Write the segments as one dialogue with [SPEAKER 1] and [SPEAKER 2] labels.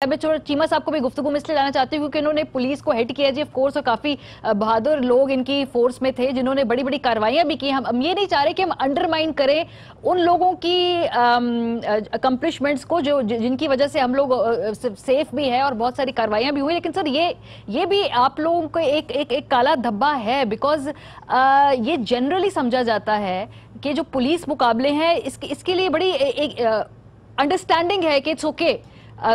[SPEAKER 1] मैं चीमा साहब को भी गुफ्तगू में इसलिए लाना चाहती हूँ क्योंकि इन्होंने पुलिस को हेड किया जी ऑफ कोर्स, और काफी बहादुर लोग इनकी फोर्स में थे जिन्होंने बड़ी बड़ी कार्रवाइयां भी की। हम ये नहीं चाह रहे कि हम अंडरमाइन करें उन लोगों की अकम्पलिशमेंट्स को जो जिनकी वजह से हम लोग सेफ भी है और बहुत सारी कार्रवाइयां भी हुई, लेकिन सर ये भी आप लोगों को एक काला धब्बा है, बिकॉज ये जनरली समझा जाता है कि जो पुलिस मुकाबले हैं इसके लिए बड़ी अंडरस्टैंडिंग है कि इट्स ओके।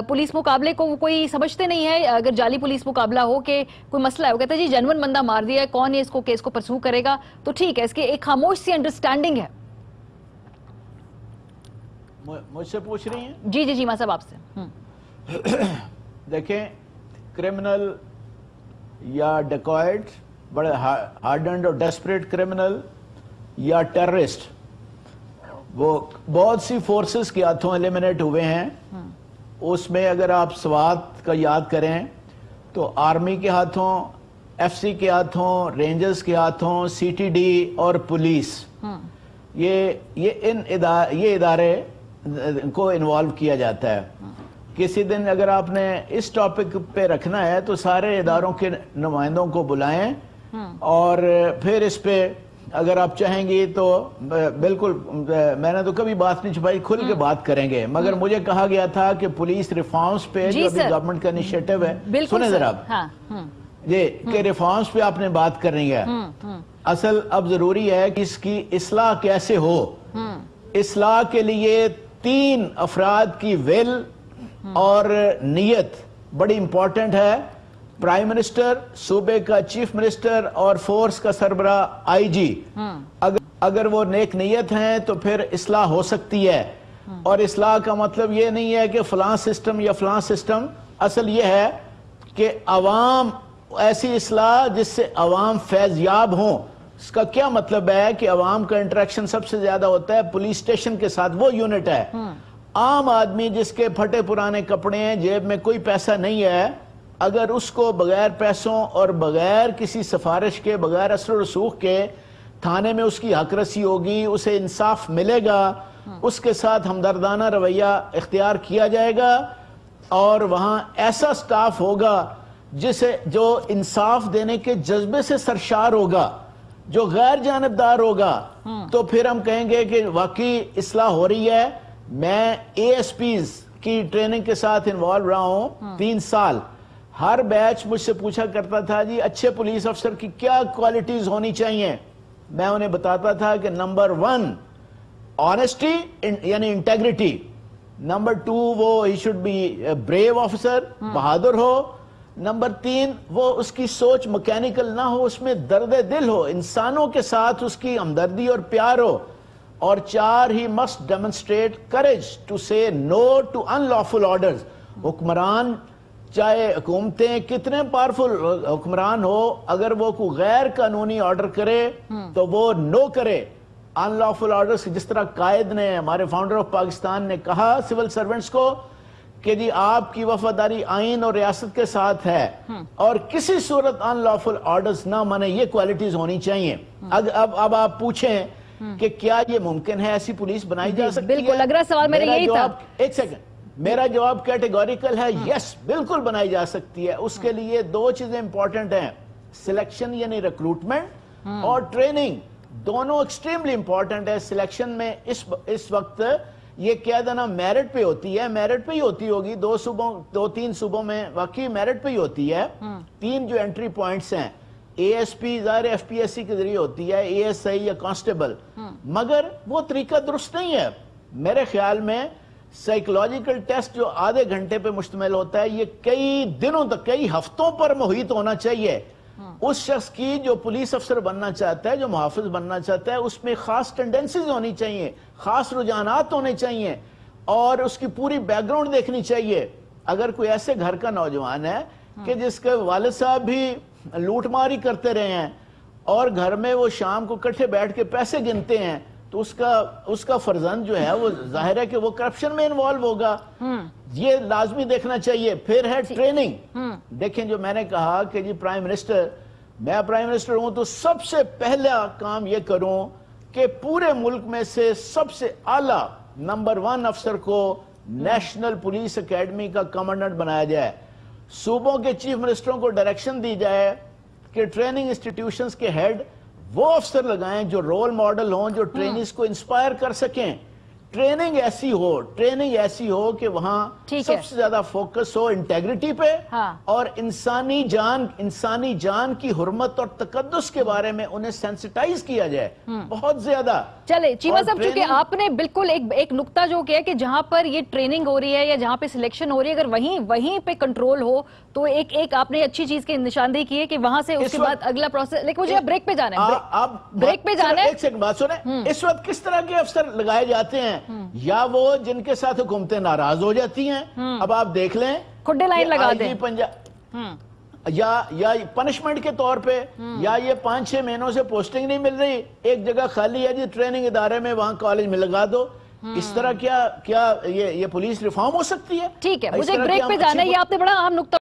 [SPEAKER 1] पुलिस मुकाबले को कोई समझते नहीं है, अगर जाली पुलिस मुकाबला हो कि कोई मसला है, वो कहते हैं जी जेन्युइन बंदा मार दिया है, कौन है इसको केस को परसू करेगा, तो ठीक है। इसके एक खामोश सी अंडरस्टैंडिंग है।
[SPEAKER 2] मुझसे पूछ रही हैं?
[SPEAKER 1] जी जी चीमा साहब आपसे।
[SPEAKER 2] देखें, क्रिमिनल या डेकॉइट, बड़े हार्डन्ड और डेस्परेट क्रिमिनल या टेररिस्ट, वो बहुत सी फोर्सेस के हाथों एलिमिनेट हुए हैं। उसमें अगर आप स्वात का याद करें तो आर्मी के हाथों, एफसी के हाथों, रेंजर्स के हाथों, सीटीडी और पुलिस, ये इदारे को इन्वॉल्व किया जाता है। किसी दिन अगर आपने इस टॉपिक पे रखना है तो सारे इदारों के नुमाइंदों को बुलाएं और फिर इस पे अगर आप चाहेंगी तो बिल्कुल, मैंने तो कभी बात नहीं छुपाई, खुल के बात करेंगे। मगर मुझे कहा गया था कि पुलिस रिफॉर्म्स पे जो अभी गवर्नमेंट का इनिशिएटिव है, सुने जरा ये कि रिफॉर्म्स पे आपने बात करनी है। असल अब जरूरी है कि इसकी इस्लाह कैसे हो। इस्लाह के लिए 3 अफराद की विल और नियत बड़ी इंपॉर्टेंट है। प्राइम मिनिस्टर, सूबे का चीफ मिनिस्टर और फोर्स का सरबरा आईजी, अगर वो नेक नीयत हैं तो फिर इस्लाह हो सकती है। और इस्लाह का मतलब ये नहीं है कि फलां सिस्टम या फलां सिस्टम, असल ये है कि अवाम, ऐसी इस्लाह जिससे अवाम फैज़याब हों। इसका क्या मतलब है कि अवाम का इंटरेक्शन सबसे ज्यादा होता है पुलिस स्टेशन के साथ, वो यूनिट है। आम आदमी जिसके फटे पुराने कपड़े हैं, जेब में कोई पैसा नहीं है, अगर उसको बगैर पैसों और बगैर किसी सिफारिश के, बगैर असर रसूख के थाने में उसकी हकरसी होगी, उसे इंसाफ मिलेगा, उसके साथ हमदर्दाना रवैया इख्तियार किया जाएगा और वहां ऐसा स्टाफ होगा जो इंसाफ देने के जज्बे से सरशार होगा, जो गैर जानिबदार होगा, तो फिर हम कहेंगे कि वाकई इस्लाह हो रही है। मैं एएसपीज की ट्रेनिंग के साथ इन्वॉल्व रहा हूं 3 साल। हर बैच मुझसे पूछा करता था जी अच्छे पुलिस अफसर की क्या क्वालिटीज होनी चाहिए। मैं उन्हें बताता था कि नंबर 1 ऑनेस्टी यानी इंटेग्रिटी, नंबर 2 वो he should be brave officer, बहादुर हो, नंबर 3 वो उसकी सोच मैकेनिकल ना हो, उसमें दर्द दिल हो, इंसानों के साथ उसकी हमदर्दी और प्यार हो, और 4 he must demonstrate courage to say no to unlawful orders. हुक्मरान, चाहे हुकूमतें कितने पावरफुल हुक्मरान हो, अगर वो कोई गैर कानूनी ऑर्डर करे तो वो नो करे। अनलॉफुल ऑर्डर्स, जिस तरह कायद ने, हमारे फाउंडर ऑफ पाकिस्तान ने कहा सिविल सर्वेंट्स को कि जी आपकी वफादारी आइन और रियासत के साथ है और किसी सूरत अनलॉफुल ऑर्डर्स ना माने, ये क्वालिटीज होनी चाहिए। अब आप पूछें कि क्या ये मुमकिन है, ऐसी पुलिस बनाई जा सकती है?
[SPEAKER 1] बिल्कुल, अगला सवाल मेरा यही था।
[SPEAKER 2] एक सेकंड, मेरा जवाब कैटेगोरिकल है, यस बिल्कुल बनाई जा सकती है। उसके लिए 2 चीजें इंपॉर्टेंट हैं, सिलेक्शन यानी रिक्रूटमेंट और ट्रेनिंग, दोनों एक्सट्रीमली इंपॉर्टेंट है। सिलेक्शन में इस वक्त ये क्या देना मेरिट पे होती है, मेरिट पे ही होती होगी 2-3 सूबों में वाकई मेरिट पे ही होती है। 3 जो एंट्री पॉइंट्स हैं, एएसपी ज़ाहिर एफपीएससी के जरिए होती है, एएसआई या कांस्टेबल, मगर वो तरीका दुरुस्त नहीं है मेरे ख्याल में। साइकोलॉजिकल टेस्ट जो आधे घंटे पे मुश्तमिल होता है, ये कई दिनों तक, कई हफ्तों पर मुहित होना चाहिए। उस शख्स की जो पुलिस अफसर बनना चाहता है, जो मुहाफिज बनना चाहता है, उसमें खास टेंडेंसीज होनी चाहिए, खास रुझानात होने चाहिए और उसकी पूरी बैकग्राउंड देखनी चाहिए। अगर कोई ऐसे घर का नौजवान है कि जिसके वालिद साहब भी लूटमारी करते रहे हैं और घर में वो शाम को इकट्ठे बैठ के पैसे गिनते हैं, तो उसका फर्जंद जो है वो जाहिर है कि वो करप्शन में इन्वॉल्व होगा। ये लाजमी देखना चाहिए। फिर है ट्रेनिंग। देखें, जो मैंने कहा कि जी मैं प्राइम मिनिस्टर हूं तो सबसे पहला काम ये करूं कि पूरे मुल्क में से सबसे आला नंबर 1 अफसर को نیشنل پولیس اکیڈمی کا کمانڈنٹ بنایا جائے، صوبوں کے چیف منسٹروں کو ڈائریکشن دی جائے کہ ٹریننگ انسٹیٹیوشنز کے ہیڈ وہ افسر لگائیں جو رول ماڈل ہوں، جو ٹرینیز کو انسپائر کر سکیں. ٹریننگ ایسی ہو کہ وہاں سب سے زیادہ فوکس ہو انٹیگریٹی پہ اور انسانی جان کی حرمت اور تقدس کے بارے میں انہیں سینسٹائز کیا جائے بہت زیادہ.
[SPEAKER 1] چلے چیمہ صاحب، چونکہ آپ نے بالکل ایک نقطہ جو کیا کہ جہاں پر یہ ٹریننگ ہو رہی ہے یا جہاں پہ سلیکشن ہو رہی ہے، اگر وہیں پہ کنٹرول ہو تو ایک آپ نے اچھی چیز کی نشاندہی کی ہے کہ وہاں سے اس کے بعد اگلا پروسیس. لیکن مجھے بریک پہ جانا ہے، بریک پہ جانا ہے.
[SPEAKER 2] ایک سیکنڈ بات سنیں، اس وقت کس طرح کے افسر لگائے جاتے ہیں؟ یا وہ جن کے ساتھ حکومتیں ناراض ہو جاتی ہیں. اب آپ دیکھ لیں
[SPEAKER 1] کھڈے لائن لگا دیں
[SPEAKER 2] یا پنشمنٹ کے طور پہ، یا یہ 5-6 مہینوں سے پوسٹنگ نہیں مل رہی، ایک جگہ خالی ہے جی ٹریننگ ادارے میں، وہاں کالج میں لگا دو. اس طرح کیا یہ پولیس ریفارم ہو سکتی ہے؟
[SPEAKER 1] ٹھیک ہے، مجھے ایک بریک پہ جانا ہے. یہ آپ نے بڑا اہم نقطہ